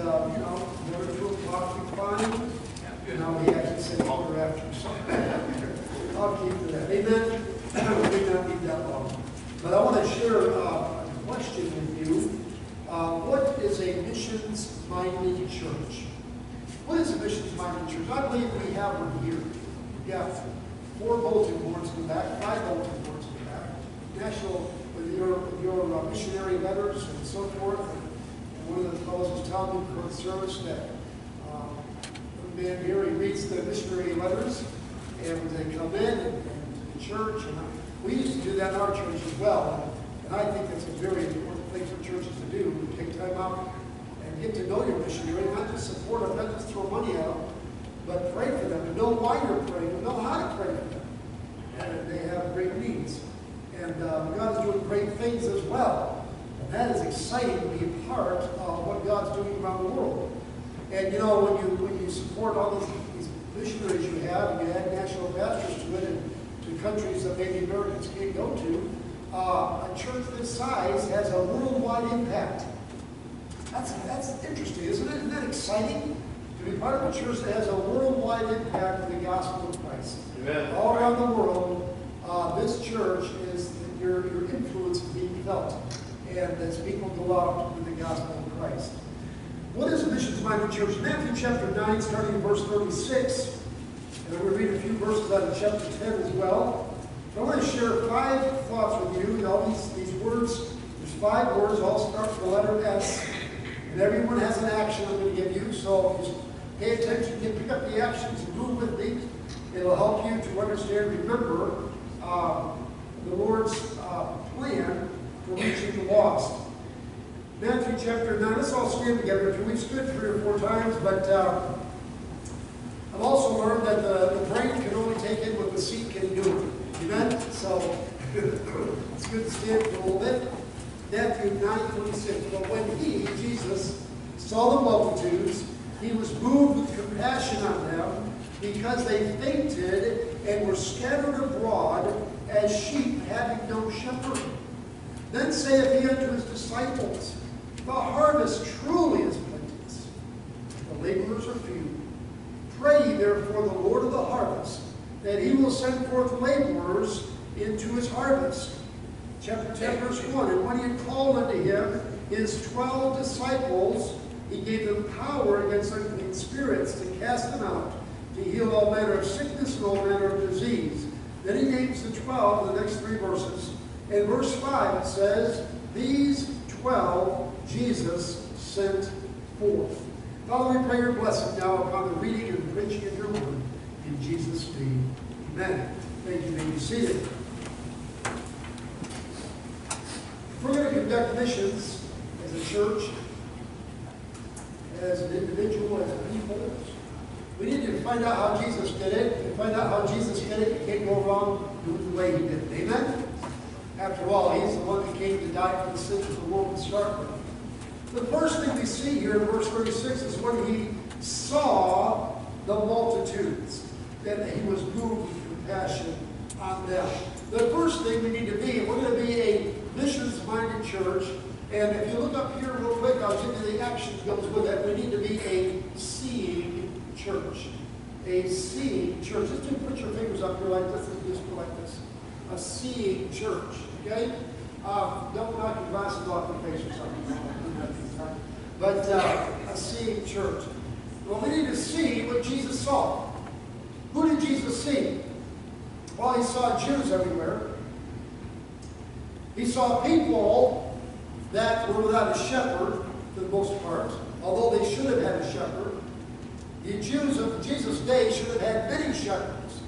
you know, 1 or 2 o'clock would be fine. Now he actually said quarter after, so I'll keep to that. Amen? We don't need that long. But I want to share a question with you. What is a missions-minded church? What is a missions-minded church? I believe we have one here. We've got 4 bulletin boards in the back, 5 bulletin boards in the back. National, with your missionary letters and so forth. And one of the fellows was telling me for the service that man here, he reads the missionary letters, and they come in and to the church. And we used to do that in our church as well. And I think that's a very important thing for churches to do. Take time out and get to know your missionary, not just support them, not just throw money at them, but pray for them and know why you're praying and know how to pray for them. And they have great needs. And God is doing great things as well. And that is exciting to be a part of what God's doing around the world. And you know, when you support all these missionaries you have, and you add national pastors to it, and to countries that maybe Americans can't go to, a church this size has a worldwide impact. That's interesting, isn't it? Isn't that exciting? To be part of a church that has a worldwide impact of the gospel of Christ. Amen. All around the world, this church is your influence is being felt, and as people go out with the gospel of Christ. What is a missions-minded church? Matthew chapter 9, starting in verse 36, and I'm going to read a few verses out of chapter 10 as well. I want to share 5 thoughts with you. All these words, there's 5 words, all start with the letter S, and everyone has an action I'm going to give you, so just pay attention, you pick up the actions, and move with me. It'll help you to understand, remember, the Lord's plan for reaching the lost. Matthew chapter 9, let's all stand together. We've stood 3 or 4 times, but I've also learned that the brain can only take in what the seat can do. Amen? So, it's good to stand for a little bit. Matthew 9:26. But when he, Jesus, saw the multitudes, he was moved with compassion on them, because they fainted and were scattered abroad as sheep having no shepherd. Then saith he unto his disciples, the harvest truly is plenteous, the laborers are few. Pray ye therefore the Lord of the harvest, that he will send forth laborers into his harvest. Chapter 10, verse 1. And when he had called unto him his 12 disciples, he gave them power against unclean spirits to cast them out, to heal all manner of sickness and all manner of disease. Then he names the 12 in the next 3 verses. In verse 5 it says, these 12 Jesus sent forth. Father, we pray your blessing now upon the reading and preaching of your word. In Jesus' name, amen. Thank you. May be seated. If we're going to conduct missions as a church, as an individual, as a people, we need to find out how Jesus did it. If you find out how Jesus did it, you can't go wrong doing the way he did it. Amen? After all, he's the one that came to die for the sins of the world to start with. The first thing we see here in verse 36 is when he saw the multitudes, that he was moved with compassion on them. The first thing we need to be, we're going to be a missions-minded church, and if you look up here real quick, I'll give you the action that goes with it. We need to be a seeing church. A seeing church. Just put your fingers up here like this and just go like this. A seeing church. Okay? Don't knock your glasses off your face or something. But a seeing church. Well, we need to see what Jesus saw. Who did Jesus see? Well, he saw Jews everywhere. He saw people that were without a shepherd for the most part, although they should have had a shepherd. The Jews of Jesus' day should have had many shepherds.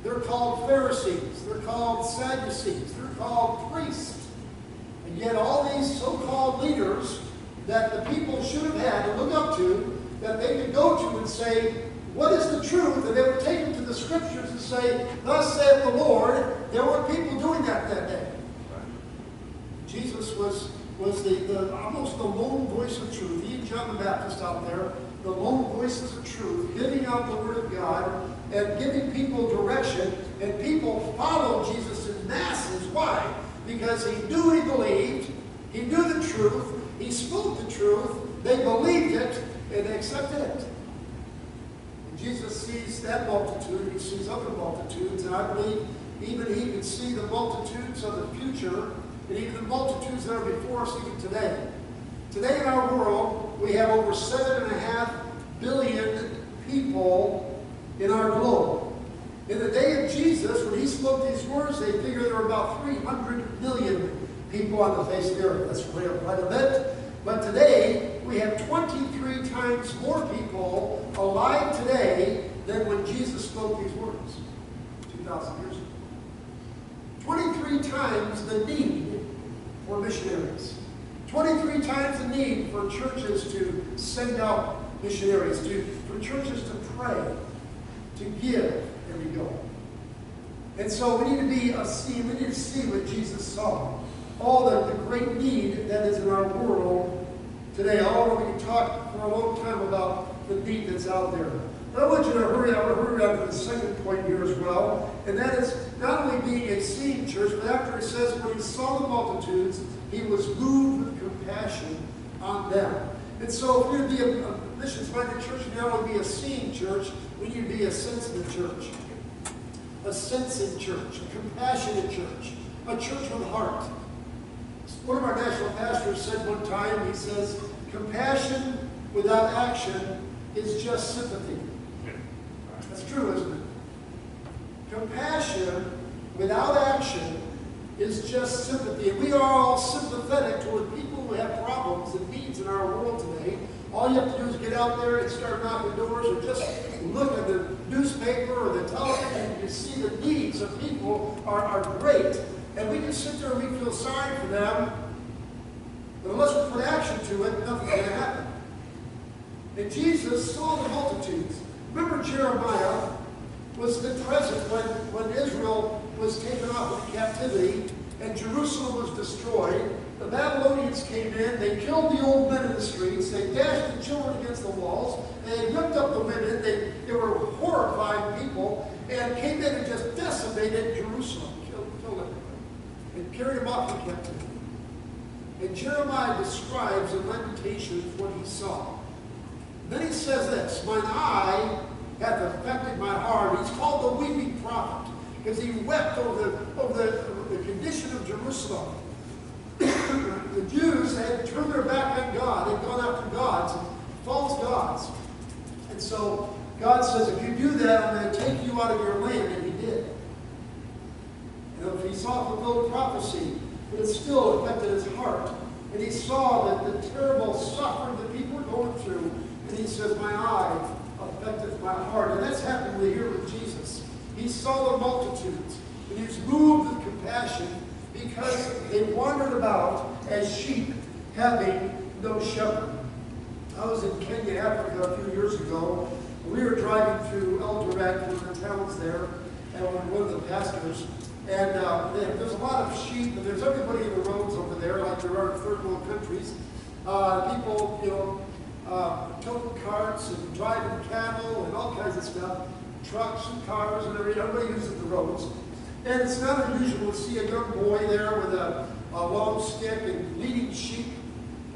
They're called Pharisees. They're called Sadducees. They're called priests. And yet all these so-called leaders that the people should have had to look up to, that they could go to and say, what is the truth? And they would take them to the scriptures and say, thus saith the Lord. There were people doing that day. Jesus was almost the lone voice of truth. He and John the Baptist out there, the lone voices of truth, giving out the word of God and giving people direction. And people followed Jesus in masses. Why? Because he knew what he believed. He knew the truth. He spoke the truth, they believed it, and they accepted it. And Jesus sees that multitude, he sees other multitudes, and I believe even he can see the multitudes of the future, and even the multitudes that are before us even today. Today in our world, we have over 7.5 billion people in our globe. In the day of Jesus, when he spoke these words, they figured there were about 300 million people on the face of the earth. That's way up quite a bit. But today, we have 23 times more people alive today than when Jesus spoke these words 2,000 years ago. 23 times the need for missionaries. 23 times the need for churches to send out missionaries, for churches to pray, to give, and to go. And so we need to we need to see what Jesus saw. All the great need that is in our world today. Although we can talk for a long time about the need that's out there. But I want you to hurry on to the second point here as well. And that is not only being a seeing church, but after it says when he saw the multitudes, he was moved with compassion on them. And so if we're going to be a missions-minded church, we not only be a seeing church, we need to be a sensitive church. A sensing church, a compassionate church, a church with heart. One of our national pastors said one time, he says, compassion without action is just sympathy. That's true, isn't it? Compassion without action is just sympathy. And we are all sympathetic toward people who have problems and needs in our world today. All you have to do is get out there and start knocking doors or just look at the newspaper or the television and you see the needs of people are great. And we can sit there and we feel sorry for them. But unless we put action to it, nothing's going to happen. And Jesus saw the multitudes. Remember Jeremiah was present when Israel was taken off into captivity and Jerusalem was destroyed. The Babylonians came in, they killed the old men in the streets, they dashed the children against the walls, they ripped up the women, they were horrifying people, and came in and just decimated Jerusalem, killed everybody, and carried them off into captivity. And Jeremiah describes in Lamentations what he saw. Then he says this, mine eye hath affected my heart. He's called the weeping prophet because he wept over the condition of Jerusalem. The Jews had turned their back on God. They'd gone after gods, false gods. And so God says, if you do that, I'm going to take you out of your land. And he did. And if he saw fulfilled prophecy, but it still affected his heart. And he saw that the terrible suffering that people were going through. And he says, my eye affecteth my heart. And that's happened here with Jesus. He saw the multitudes. And he was moved with compassion because they wandered about as sheep having no shepherd. I was in Kenya, Africa a few years ago. We were driving through Eldoret, one of the towns there, and one of the pastors. And there's a lot of sheep, and there's everybody in the roads over there, like there are in third world countries. People, toting carts and driving cattle and all kinds of stuff, trucks and cars and everything. Everybody uses the roads. And it's not unusual to see a young boy there with a long stick and leading sheep.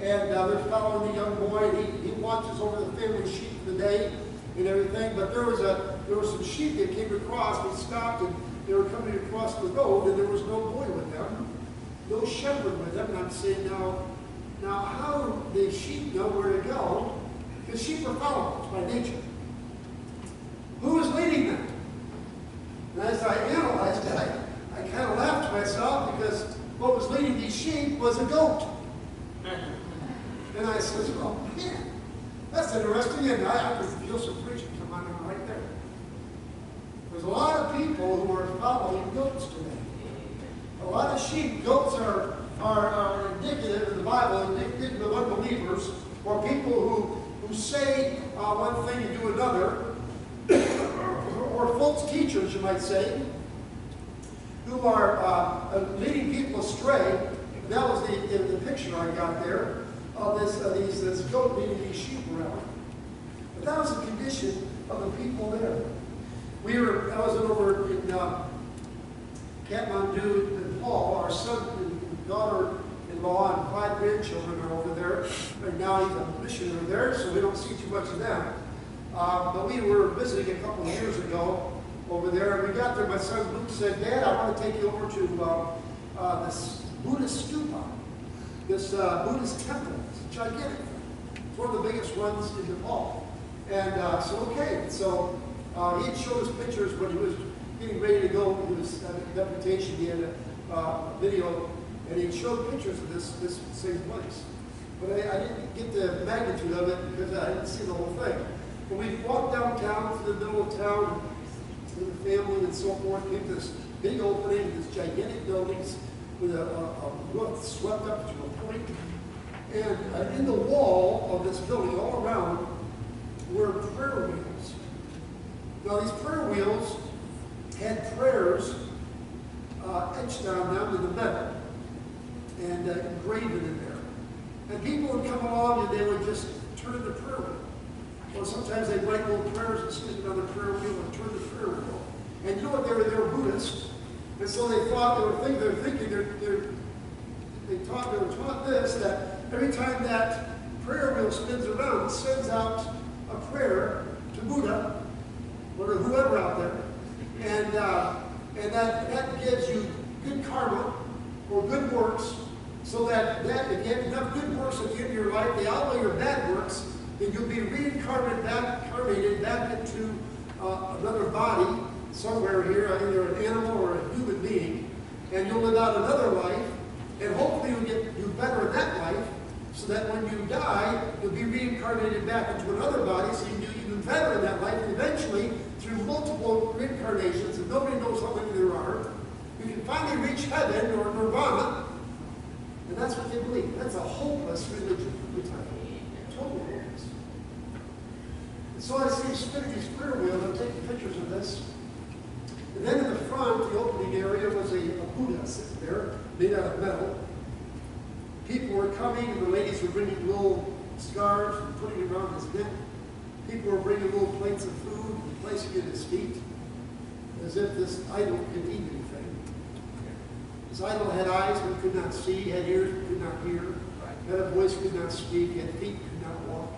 And they're following the young boy, and he watches over the family sheep for the day and everything. But there were some sheep that came across. They stopped, and they were coming across the road, and there was no boy with them, no shepherd with them. And I'm saying, now how do the sheep know where to go? Because sheep are followers by nature. Who is leading them? And as I analyzed it, I kind of laughed to myself because what was leading these sheep was a goat. And I said, oh man, that's interesting. And I could feel some preaching come on right there. There's a lot of people who are following goats today. A lot of sheep. Goats are indicative in the Bible, indicative of unbelievers, or people who say one thing and do another. Or false teachers, you might say, who are leading people astray. That was the picture I got there of this goat leading these sheep around. But that was the condition of the people there. I was over in Kathmandu, Nepal. Our son and daughter in-law and 5 grandchildren are over there. Right now he's a missionary there, so we don't see too much of them. But we were visiting a couple of years ago over there, and we got there. My son Luke said, "Dad, I want to take you over to this Buddhist stupa, this Buddhist temple. It's gigantic. It's one of the biggest ones in Nepal." And so, okay. So he had showed us pictures when he was getting ready to go. He was at a deputation. He had a video, and he showed pictures of this same place. But I didn't get the magnitude of it because I didn't see the whole thing. When we walked downtown through the middle of town with the family and so forth, came to this big opening, this gigantic buildings with a roof swept up to a point. And in the wall of this building, all around, were prayer wheels. Now these prayer wheels had prayers etched on them in the metal and engraven in there. And people would come along and they would just turn the prayer wheel. Or sometimes they'd write little prayers and stick it on the prayer wheel and turn the prayer wheel. And you know what, they were Buddhists. And so they thought, they were taught this, that every time that prayer wheel spins around, it sends out a prayer to Buddha, or to whoever out there. And that gives you good karma, or good works, so that if you have enough good works at the end of your life, they outweigh your bad works, then you'll be reincarnated back into another body somewhere here, either an animal or a human being, and you'll live out another life, and hopefully you'll do better in that life, so that when you die, you'll be reincarnated back into another body, so you can do even better in that life, and eventually, through multiple reincarnations, and nobody knows how many there are, you can finally reach heaven or nirvana, and that's what they believe. That's a hopeless religion. Total hopeless. And so I see spinning these prayer wheels. I'm taking pictures of this. And then in the front, the opening area, was a Buddha sitting there, made out of metal. People were coming, and the ladies were bringing little scarves and putting it around his neck. People were bringing little plates of food and placing it at his feet, as if this idol could eat anything. This idol had eyes but could not see, had ears but could not hear, had a voice could not speak, had feet could not walk.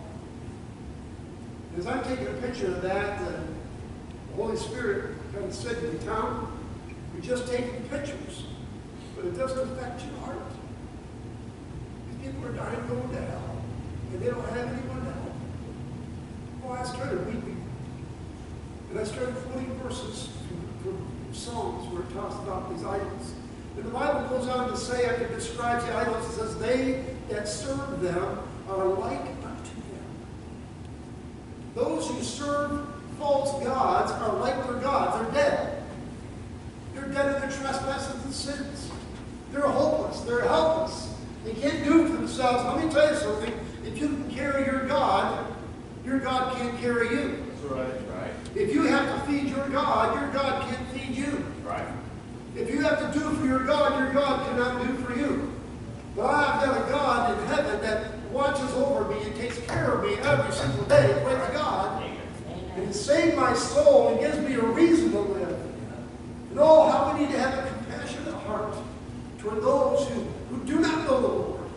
As I'm taking a picture of that, the Holy Spirit kind of said to me, "Tom, you're just taking pictures, but it doesn't affect your heart. These people are dying going to hell, and they don't have anyone to help." Well, I started weeping. And I started quoting verses from Psalms where it talks about these idols. And the Bible goes on to say, after it describes the idols, it says, "They that serve them are like unto them." Those who serve false gods are like their gods. They're dead. They're dead in their trespasses and sins. They're hopeless. They're helpless. They can't do it for themselves. Let me tell you something. If you can carry your God can't carry you. That's right. If you have to feed your God can't feed you. Right. If you have to do for your God cannot do for you. But I've got a God in heaven that watches over me and takes care of me every single day. Praise God. And He saved my soul and gives me a reason to live. And oh, how we need to have a compassionate heart toward those who do not know the Lord,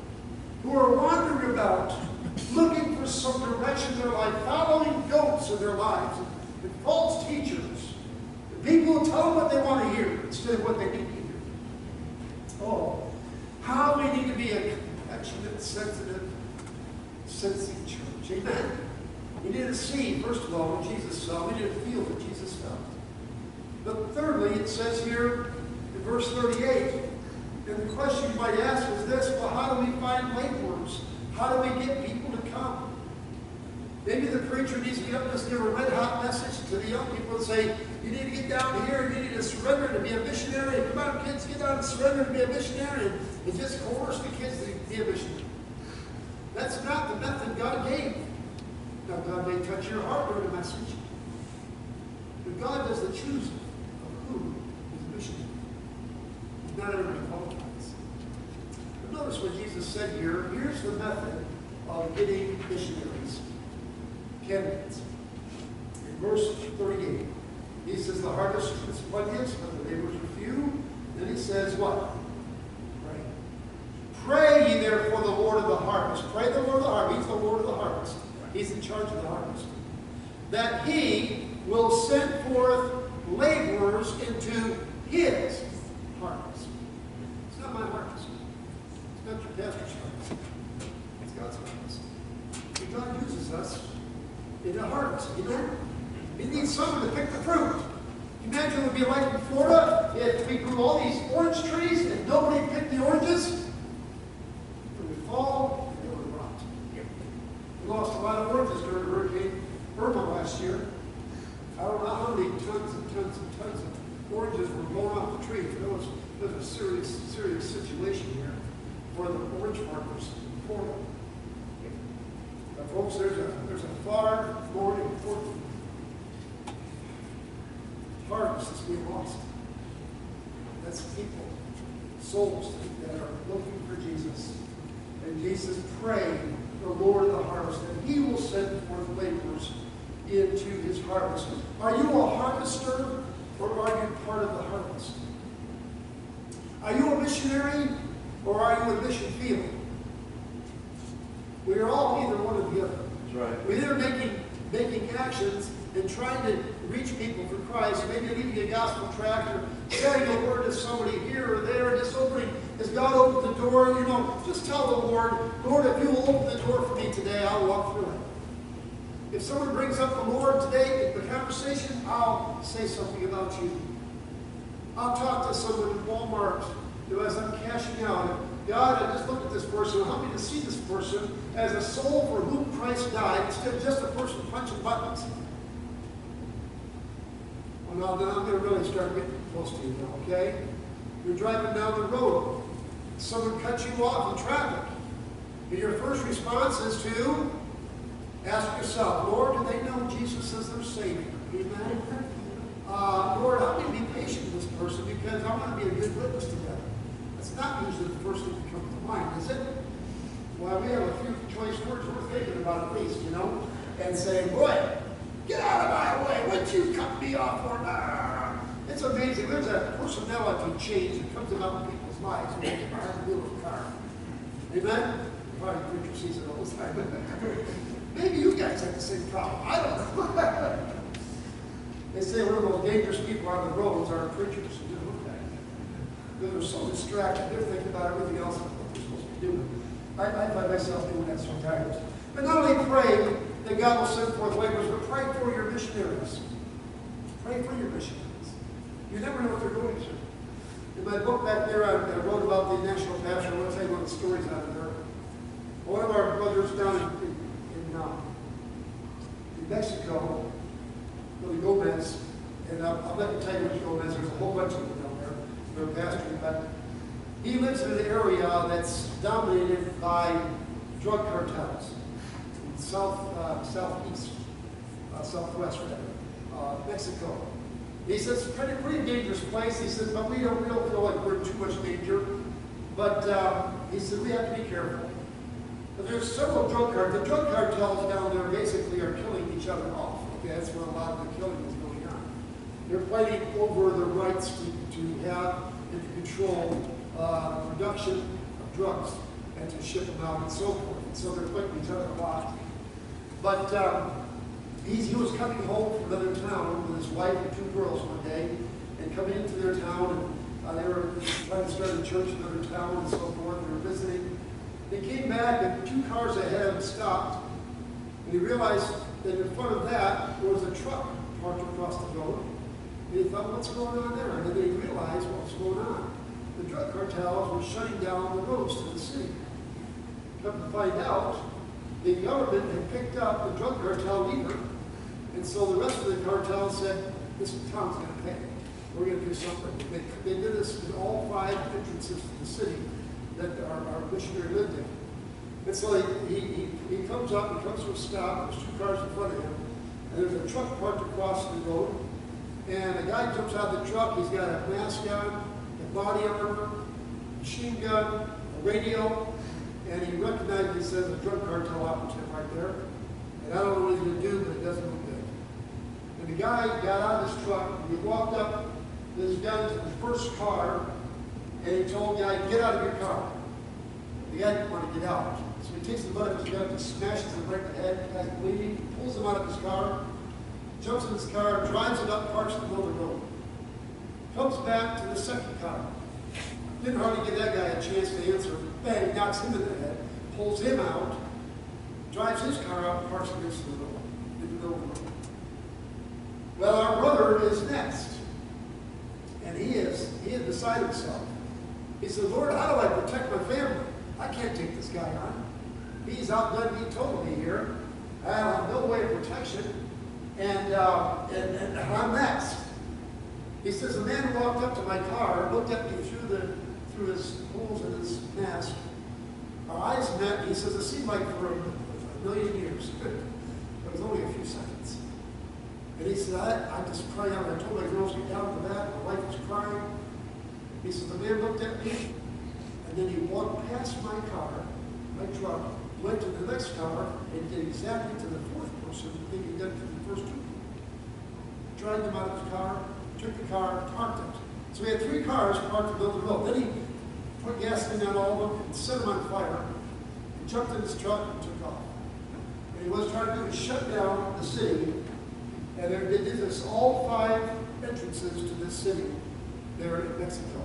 who are wandering about, looking for some direction in their life, following goats in their lives, and false teachers. People who tell them what they want to hear instead of what they need to hear. Oh, how we need to be a compassionate, sensitive church. Amen. We need to see, first of all, what Jesus saw. We need to feel what Jesus felt. But thirdly, it says here in verse 38, and the question you might ask is this: well, how do we find laborers? How do we get people to come? Maybe the preacher needs to get up and just give a red-hot message to the young people and say, you need to get down here, you need to surrender to be a missionary. Come on, kids, get down and surrender to be a missionary. And just coerce the kids to be a missionary. That's not the method God gave. Now, God may touch your heart during a message, but God does the choosing of who is a missionary. Not everybody qualifies. But notice what Jesus said here. Here's the method of getting missionaries. Candidates. In verse 38, he says the harvest is plenteous, but the laborers are few. Then he says what? Pray. Pray harvest. Pray the Lord of the harvest. He's the Lord of the harvest. He's in charge of the harvest. That he will send forth laborers into his harvest. It's not my harvest. It's not your pastor's harvest. It's God's harvest. And God uses us in a harvest. Amen? He needs someone to pick the fruit. Imagine what it would be like in Florida if we grew all these orange trees and nobody picked the oranges. It would fall and it would rot. We lost a lot of oranges during Hurricane Irma last year. I don't know how many tons and tons and tons of oranges were blown off the trees. It was a serious situation here for the orange farmers in Florida. But folks, there's a far more important harvest that's being lost. That's people, souls that are looking for Jesus. And Jesus prayed, the Lord of the harvest, that he will send forth laborers into his harvest. Are you a harvester, or are you part of the harvest? Are you a missionary, or are you a mission field? We are all either one or the other. That's right. We're either making actions and trying to reach people for Christ, maybe leaving a gospel tract or saying a word to somebody here or there, just opening, as God opened the door, just tell the Lord, Lord, if you will open the door for me today, I'll walk through it. If someone brings up the Lord today in the conversation, I'll say something about you. I'll talk to someone in Walmart as I'm cashing out. God, I just look at this person. Help me to see this person as a soul for whom Christ died instead of just a person punching buttons. Well, now I'm going to really start getting close to you now, okay? You're driving down the road. Someone cuts you off in traffic. And your first response is to ask yourself, Lord, do they know Jesus as their Savior? Amen? Lord, help me to be patient with this person because I want to be a good witness to them. That's not usually the first thing that comes to mind, is it? Well, we have a few choice words we're thinking about at least, and saying, boy, get out of my way. What'd you cut me off for? It's amazing. There's a personality change that comes about in people's lives when they get behind the wheel of a car. Amen? Probably preacher sees it all the time. Maybe you guys have the same problem. I don't know. They say one of the most dangerous people on the roads are preachers. They're so distracted. They're thinking about everything else but what they're supposed to be doing. I find myself doing that sometimes. But not only pray that God will send forth laborers, but pray for your missionaries. Pray for your missionaries. You never know what they're going through. In my book back there, I wrote about the national pastor. I want to tell you one of the stories out of there. One of our brothers down in Mexico, Billy Gomez, and I'll let you tell you which Gomez. There's a whole bunch of them down there. They're pastoring, but he lives in an area that's dominated by drug cartels. Southwest Mexico. He says it's a pretty dangerous place. He says, but we don't feel like we're in too much danger. But he said we have to be careful. But there's several drug cartels. The drug cartels down there basically are killing each other off. Okay, that's where a lot of the killing is going on. They're fighting over the rights to have and to control production of drugs and to ship them out and so forth. And so they're fighting each other a lot. But he was coming home from another town with his wife and two girls one day, and coming into their town, and they were trying to start a church in another town and so forth. They were visiting. They came back, and 2 cars ahead of him stopped, and he realized that in front of that was a truck parked across the road. And he thought, what's going on there? And then he realized what was going on. The drug cartels were shutting down the roads to the city. Come to find out, the government had picked up the drug cartel leader, and so the rest of the cartel said, this town's going to pay. We're going to do something. They did this in all 5 entrances to the city that our missionary lived in. And so he comes up, he comes to a stop, there's 2 cars in front of him, and there's a truck parked across the road, and a guy jumps out of the truck, he's got a mask on, a body armor, a machine gun, a radio, and he recognized, he says, a drug cartel operative right there. And I don't know what he's going to do, but it doesn't look good. And the guy got out of his truck, and he walked up with his gun to the first car, and he told the guy, get out of your car. The guy didn't want to get out. So he takes the butt of his gun and smashes him right in the head. The guy's bleeding. He pulls him out of his car, jumps in his car, drives it up, parks in the middle of the road. Comes back to the second car. Didn't hardly give that guy a chance to answer. Bang, knocks him in the head, pulls him out, drives his car out, and parks against the road, in the middle of the road. Well, our brother is next. And he had beside himself. He said, Lord, how do I protect my family? I can't take this guy on. He's outdone me totally here. I have no way of protection. And I'm next. He says, a man walked up to my car, looked at me through his holes in his mask. Our eyes met, and he says, it seemed like for a million years. It was only a few seconds. And he said, I just cried out. I told my girls to get down to that. My wife was crying. He said, the man looked at me, and then he walked past my car, my truck, went to the next car, and did exactly to the fourth person the thing he did to the first two. Dragged him out of his car, took the car, parked it. So we had 3 cars parked in the middle of the road. Then he put gasoline on all of them and set them on fire. He jumped in his truck and took off. And he was trying to do is shut down the city. And they did this, all 5 entrances to this city there in Mexico.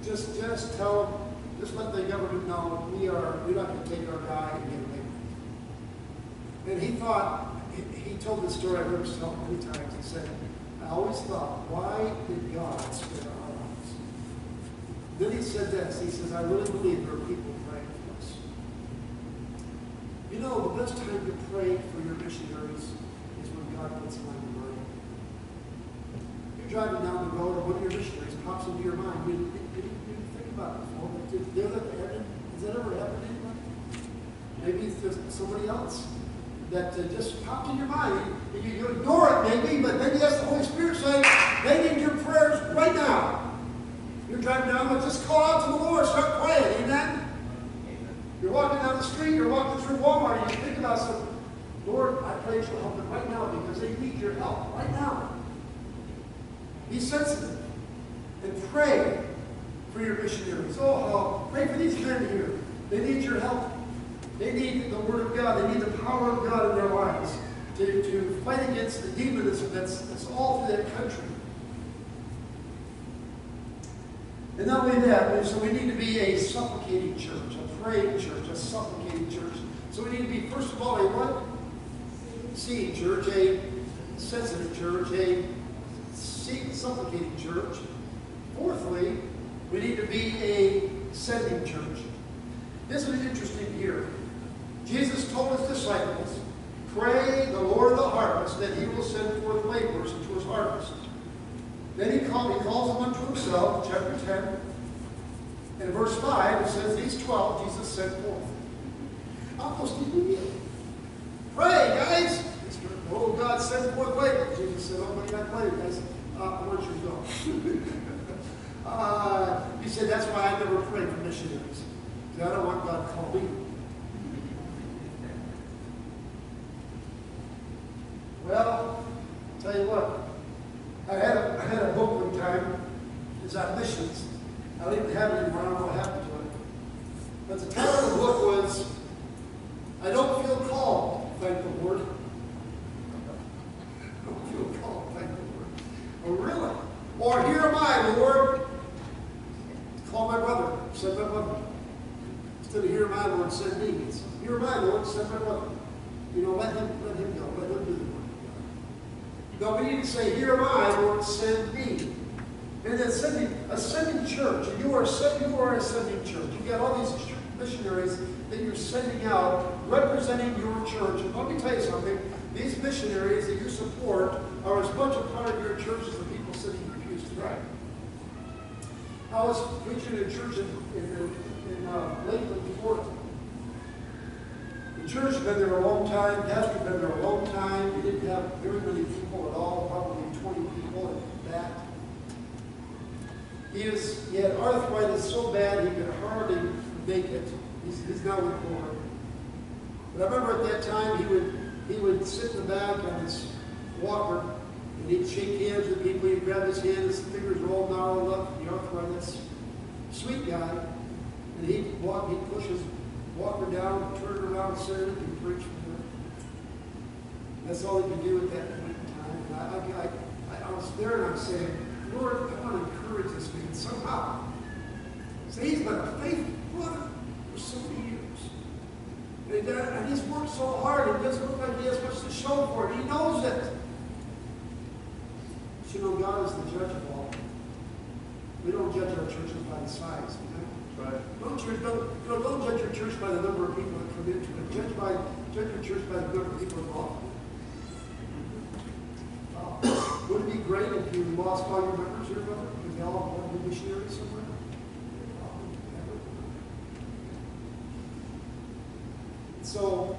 Just tell them, just let the government know we're not going to take our guy and get away with it. And he thought, he told this story, I've heard him tell many times. He said, I always thought, why did God spare our lives? Then he said this, he says, I really believe there are people praying for us. You know, the best time to pray for your missionaries is when God puts them on your mind. You're driving down the road and one of your missionaries pops into your mind. You didn't think about it before, but has that ever happened to anybody? Maybe it's just somebody else that just popped in your mind. You ignore it maybe, but maybe that's the Holy Spirit saying, they need your prayers right now. You're driving down, but just call out to the Lord, start praying, amen? You're walking down the street, you're walking through Walmart, and you think about something. Lord, I pray you'll help them right now because they need your help right now. Be sensitive and pray for your missionaries. Pray for these men here. They need your help. They need the Word of God. They need the power of God in their lives to fight against the demonism that's all through that country. And not only that, so we need to be a supplicating church, a praying church, a supplicating church. So we need to be, first of all, a what? Seeing church, a sensitive church, a supplicating church. Fourthly, we need to be a sending church. This is interesting here. Jesus told his disciples, pray the Lord of the harvest that he will send forth laborers into his harvest. Then he calls them unto himself, chapter 10. And in verse 5, it says, these 12 Jesus sent forth. Almost immediately. Pray, guys. Oh, God, send forth laborers. Jesus said, oh, but you're not praying, guys. Where'd you go? He said, that's why I never pray for missionaries. Because I don't want God to call me. Well, I'll tell you what. I had a book one time. It's on missions. I don't even have it anymore. I don't know what happened to it. But the title of the book was, I don't feel called, thank the Lord. I don't feel called, thank the Lord. Oh, really? Or here am I, Lord. Call my brother, send my brother. Instead of here am I, Lord, send me. It's here am I, Lord, send my brother. You know, let him go. Let him do the work. No, we need to say, here am I, Lord, send me. And then a sending church. And you are a sending church. You've got all these missionaries that you're sending out, representing your church. And let me tell you something. These missionaries that you support are as much a part of your church as the people sitting in the pews today. I was preaching in a church in Lakeland, Florida. The church had been there a long time. Pastor had been there a long time. We didn't have very many people at all, probably 20 people at that. He had arthritis so bad he could hardly make it. He's now with the Lord. But I remember at that time he would sit in the back on his walker and he'd shake hands with people. He'd grab his hand, his fingers were all gnarled up, the arthritis. Sweet guy. And he pushes Walker down, turn her around, sit in, and preach for her. That's all he could do at that point in time. And I was there and I'm saying, Lord, I want to encourage this man somehow. So he's been a faithful brother for so many years. And he's worked so hard, it doesn't look like he has much to show for it. He knows it. But you know, God is the judge of all. We don't judge our churches by the size. Right. Don't judge your church by the number of people that come into it. Judge your church by the number of people involved. Would it be great if you lost all your members here, brother? Because they all want to be missionaries somewhere? So,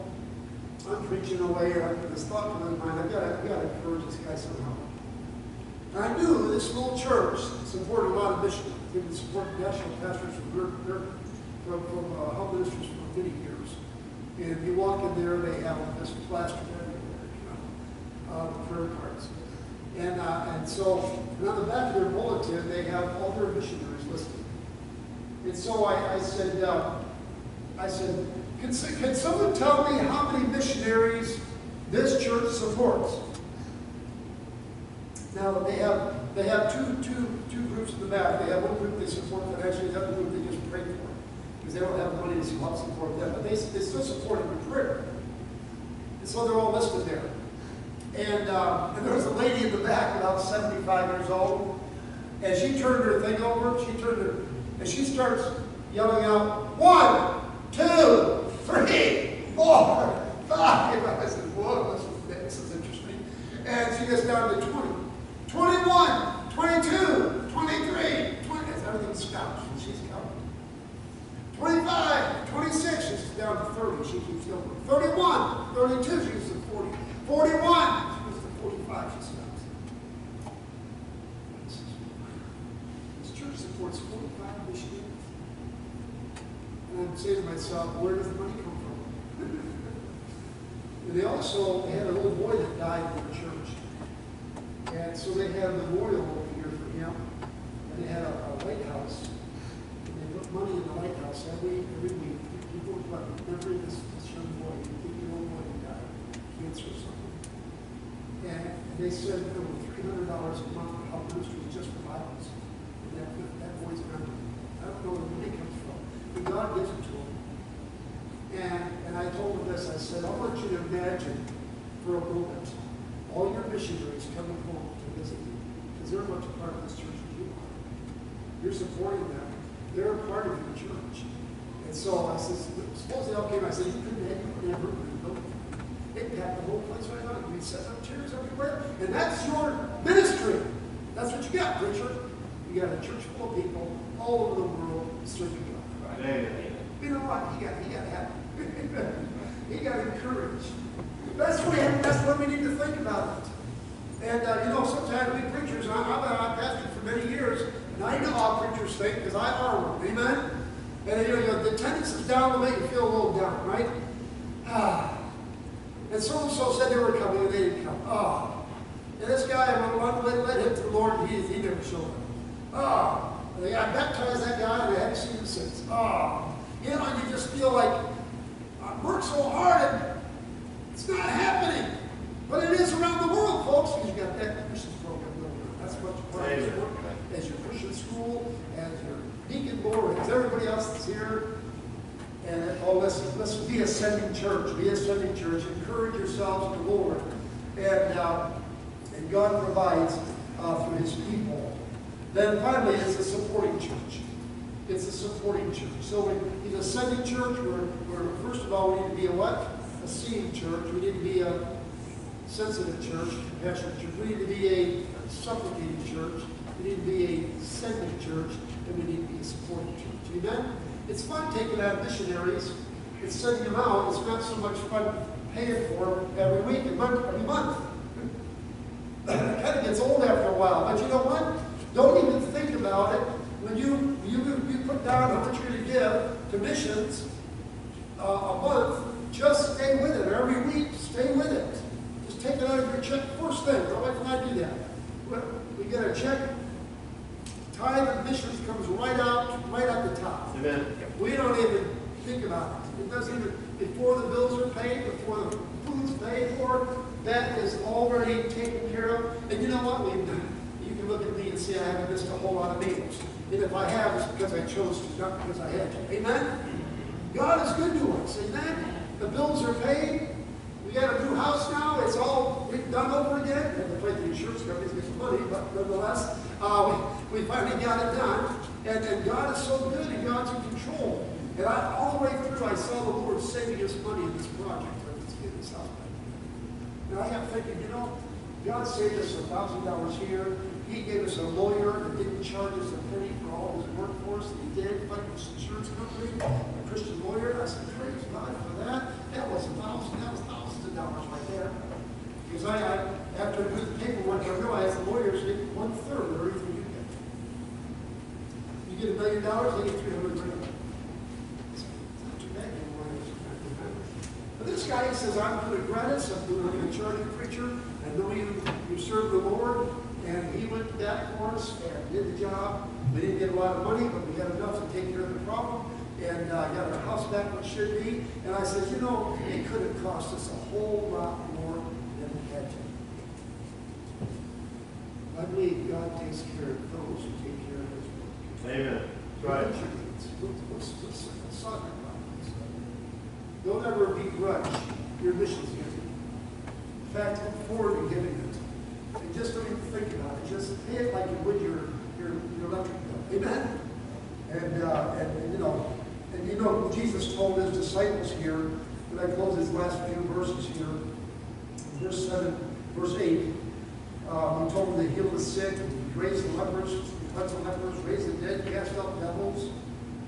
I'm preaching away, and this thought in my mind, I've got to encourage this guy somehow. And I knew this little church supported a lot of missionaries. They would support national pastors from Health Ministries for many years. And you walk in there, they have this plastered everywhere, prayer cards. And so, and on the back of their bulletin, they have all their missionaries listed. And so I said, can someone tell me how many missionaries this church supports? Now they have two groups in the back. They have one group they support that actually the other group they just pray for, because they don't have the money to help support them. But they still support them in prayer. And so they're all listed there. And there was a lady in the back, about 75 years old, and she turned her thing over, and she starts yelling out, 1, 2, 3, 4, 5. I said, whoa, this is interesting. And she gets down to 20, 21, 22, 23, 20. Everything's counted. She's counting. 25, 26, she's down to 30. She keeps going. 31, 32, she gets to 40. 41, she gets to 45, she stops. This church supports 45 missionaries. And I'm saying to myself, where does the money come from? And they had a little boy that died in their church. And so they had a memorial over here for him. And they had a lighthouse. And they put money in the lighthouse every week. People would remember this young boy, the old boy who died of cancer or something. And they said there were $300 a month for Health Ministries just for Bibles. And that boy's memory. I don't know where the money comes from. But God gives it to him. And I told him this, I said, I want you to imagine for a moment all your missionaries coming home to visit you, because they're much a part of this church as you are. You're supporting them. They're a part of your church. And so I said, suppose they all came, I said, you couldn't have room in the building. They'd have the whole place right on. We'd set up chairs everywhere. And that's your ministry. That's what you got, preacher. You got a church full of people all over the world serving God. Right? You know what? He got happy. He got encouraged. That's what we need to think about it. And sometimes we preachers, I've pastored for many years, and I know how preachers think because I are one. Amen? And the attendance is down to make you feel a little down, right? And so-and-so said they were coming, and they didn't come. And this guy, I led him to the Lord, and he never showed up. I baptized that guy, and I haven't seen him since. And you just feel like, I worked so hard, and it's not happening. But it is around the world, folks, because you've got that missions program going on. That's what you're part of your work, as your Christian school, as your deacon board, as everybody else that's here. And let's be a sending church. Be a sending church. Encourage yourselves in the Lord. And God provides for His people. Then finally, it's a supporting church. It's a supporting church. So in a sending church, where first of all, we need to be a what? A seeing church. We need to be a sensitive church, compassionate church. We need to be a supplicating church. We need to be a sending church. And we need to be a supporting church. Amen? It's fun taking out missionaries and sending them out. It's not so much fun paying for them every week and every month. It kind of gets old after a while. But you know what? Don't even think about it. When you put down how much you're going to give to missions a month, just stay with it. Every week, stay with it. Just take it out of your check first thing. Why can I do that? We get a check. Tithe of missions comes right out the top. Amen. We don't even think about it. It doesn't even, before the bills are paid, before the food's paid for, that is already taken care of. And you know what? You can look at me and see I haven't missed a whole lot of meals. And if I have, it's because I chose to, not because I had to. Amen? God is good to us. Amen? The bills are paid. We got a new house now. It's all done over again. We have to play the insurance companies get some money, but nonetheless, we finally got it done. And God is so good, and God's in control. And all the way through, I saw the Lord saving us money in this project. Let's get this house back. And I kept thinking, you know, God saved us $1,000 here. He gave us a lawyer that didn't charge us a penny for all his work for us. He did, like this insurance company, a Christian lawyer. I said, praise God for that. That was thousands of dollars right there. Because after I did the paperwork, I realized the lawyers get 1/3 of everything you get. You get $1 million, they get $300,000. It's not too bad anymore. But this guy, he says, I'm going to gratis. I'm going to charge you, preacher. I know you serve the Lord. And he went back for us and did the job. We didn't get a lot of money, but we had enough to take care of the problem. And got our house back where it should be. And I said, you know, it could have cost us a whole lot more than we had to. I believe God takes care of those who take care of his work. Amen. Right. Let's talk about this. Don't ever begrudge your missions giving. In fact, look forward to giving it. And just don't even think about it. Just pay it like you would your electric bill. Amen? And you know, Jesus told his disciples here, and I close these last few verses here, verse 7, verse 8, he told them to heal the sick, raise the lepers, cleanse the lepers, raise the dead, cast out devils.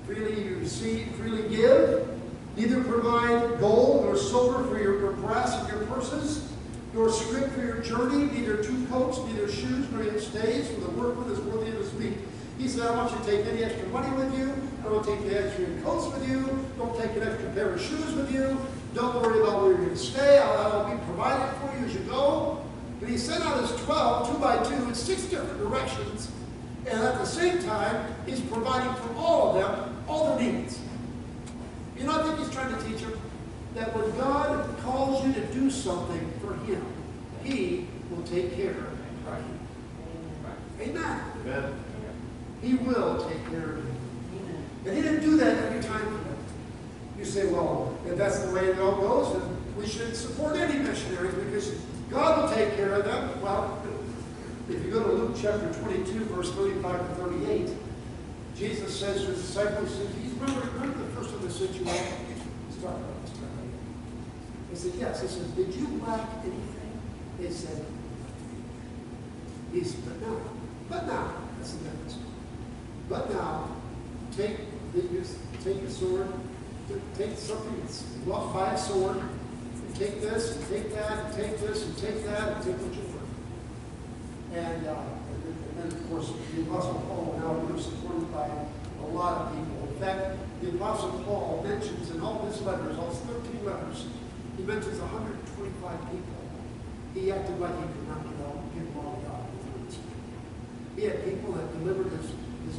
Freely you receive, freely give. Neither provide gold nor silver for your brass in your purses, nor scrip for your journey, neither two coats, neither shoes, nor yet stays, for the workman is worthy of his meat. He said, I don't want you to take any extra money with you. I don't want you to take any extra coats with you. Don't take an extra pair of shoes with you. Don't worry about where you're going to stay. I'll be provided for you as you go. And he sent out his 12, 2 by 2, in 6 different directions. And at the same time, he's providing for all of them, all their needs. You know, I think he's trying to teach them that when God calls you to do something for him, he will take care of you. Amen. Amen. He will take care of you. And he didn't do that every time for them. You say, well, if that's the way it all goes, then we should support any missionaries because God will take care of them. Well, if you go to Luke chapter 22, verse 35 to 38, Jesus says to his disciples, remember the first one that sent you out? He's talking about this. He said, yes. He said, did you lack anything? They said, he said, but now, that's the difference. But now, take a sword, take something, go out, buy a sword, and take this, and take that, and take this, and take that, and take what you want. And then, of course, the Apostle Paul now was supported by a lot of people. In fact, the Apostle Paul mentions in all his letters, all 13 letters, he mentions 125 people. He acted like he could not give them all God. He had people that delivered his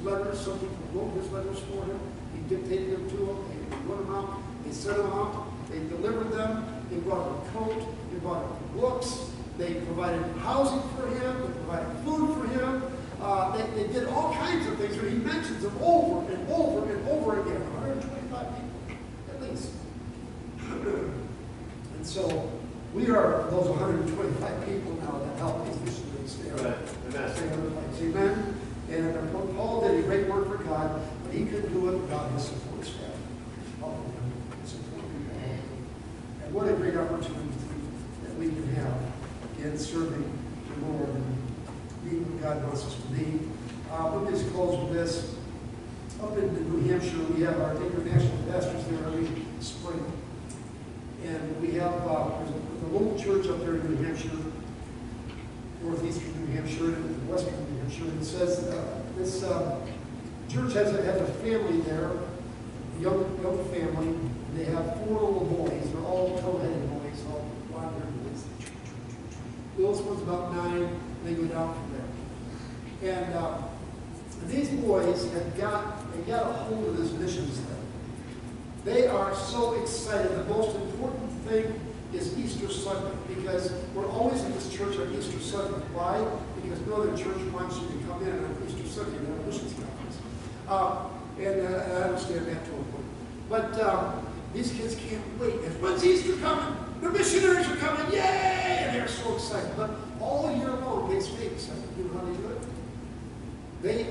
letters. Some people wrote his letters for him. He dictated them to them. They wrote them out. They sent them out. They delivered them. They brought him a coat. They brought him books. They provided housing for him. They provided food for him. They did all kinds of things. He mentions them over and over and over again. 125 people, at least. And so we are those 125 people now that help these missionaries stay on the place. Amen. And Paul did a great work for God, but he couldn't do it without his support staff. And what a great opportunity that we can have in serving the Lord and being what God wants us to be. Let me just close with this. Up in New Hampshire, we have our international pastors there every spring. And we have there's a local church up there in New Hampshire, northeastern New Hampshire and western New Hampshire. And it says this church has a family there, a young family. They have 4 little boys. They're all tow-headed boys, all blonde-haired boys. The oldest one's about 9, and they go down from there. And these boys had got a hold of this missions thing. They are so excited. The most important thing is Easter Sunday, because we're always in this church on Easter Sunday. Why? Because no other church wants you to come in on Easter Sunday and have a missions conference. And I understand that to a point. But these kids can't wait. And when's Easter coming? The missionaries are coming. Yay! And they're so excited. But all year long, they stay excited. You know how they do it? They,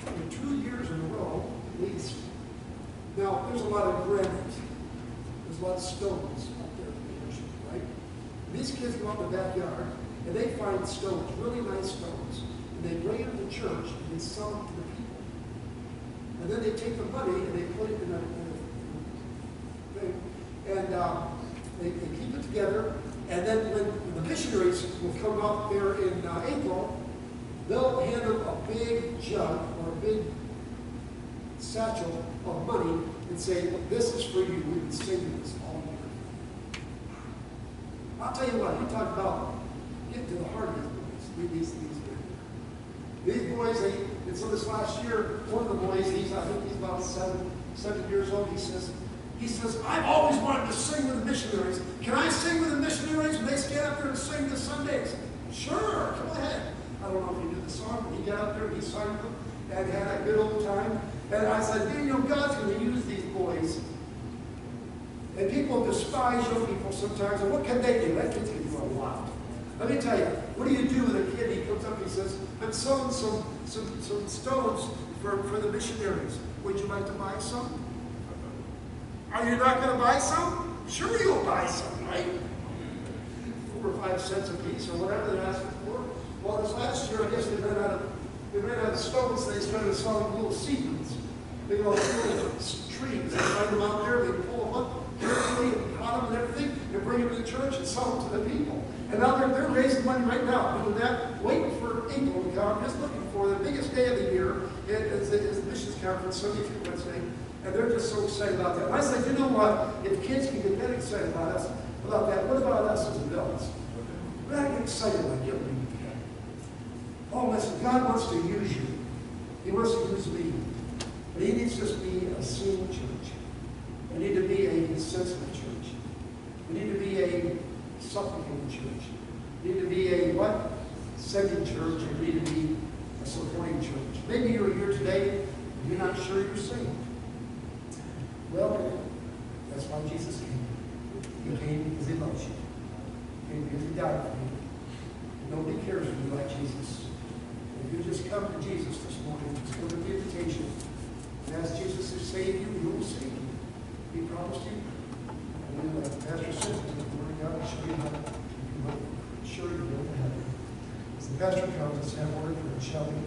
for 2 years in a row, at least. Now, there's a lot of granite. There's a lot of stones up there in the ocean, right? These kids go out in the backyard, and they find stones, really nice stones, and they bring them to church, and they sell them to the people. And then they take the money, and they put it in a thing, and they keep it together, and then when the missionaries will come out there in April, they'll hand them a big jug or a big satchel of money and say, well, this is for you. We've been saving this all year. I'll tell you what, you talk about getting to the heart of these boys. These boys, and so this last year, one of the boys, I think he's about 7 years old, he says, I've always wanted to sing with the missionaries. Can I sing with the missionaries when they stand up there and sing this Sundays? Sure, go ahead. I don't know if you knew the song, but he got up there and he sang them and had a good old time. And I said, you know, God's going to use these boys. And people despise young people sometimes. And what can they do? That kid's going to do a lot. Let me tell you, what do you do with a kid? He comes up and he says, I'm selling some stones for the missionaries. Would you like to buy some? Are you not going to buy some? Sure you'll buy some, right? 4 or 5 cents a piece or whatever they're asking for. Well, this last year, I guess they ran out of stones, so they started selling little seedlings. Big old little trees. They find them out there, they pull them up carefully and pot them and everything, and bring them to the church and sell them to the people. And now they're raising money right now, doing that, waiting for April to come, just looking for the biggest day of the year is the missions conference, Sunday through Wednesday. And they're just so excited about that. And I said, you know what? If kids can get that excited about that, what about us as adults? We're not getting excited about you. Oh, listen, God wants to use you. He wants to use me. But he needs to be a seeing church. We need to be a sensitive church. We need to be a supplicating church. We need to be a what? Sending church. And we need to be a supporting church. Maybe you're here today and you're not sure you're saved. Well, that's why Jesus came. He came because he loves you. He came because he died for you. Nobody cares for you like Jesus. If you just come to Jesus this morning, just go to the invitation and ask Jesus to save you, he will save you. He promised you. And Pastor said, the word of God will show you how to sure you go to heaven. As the pastor comes, let's have a word for him, shall we?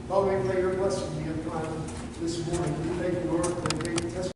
Father, we pray your blessing be upon this morning. We thank you, Lord, for the great testimony.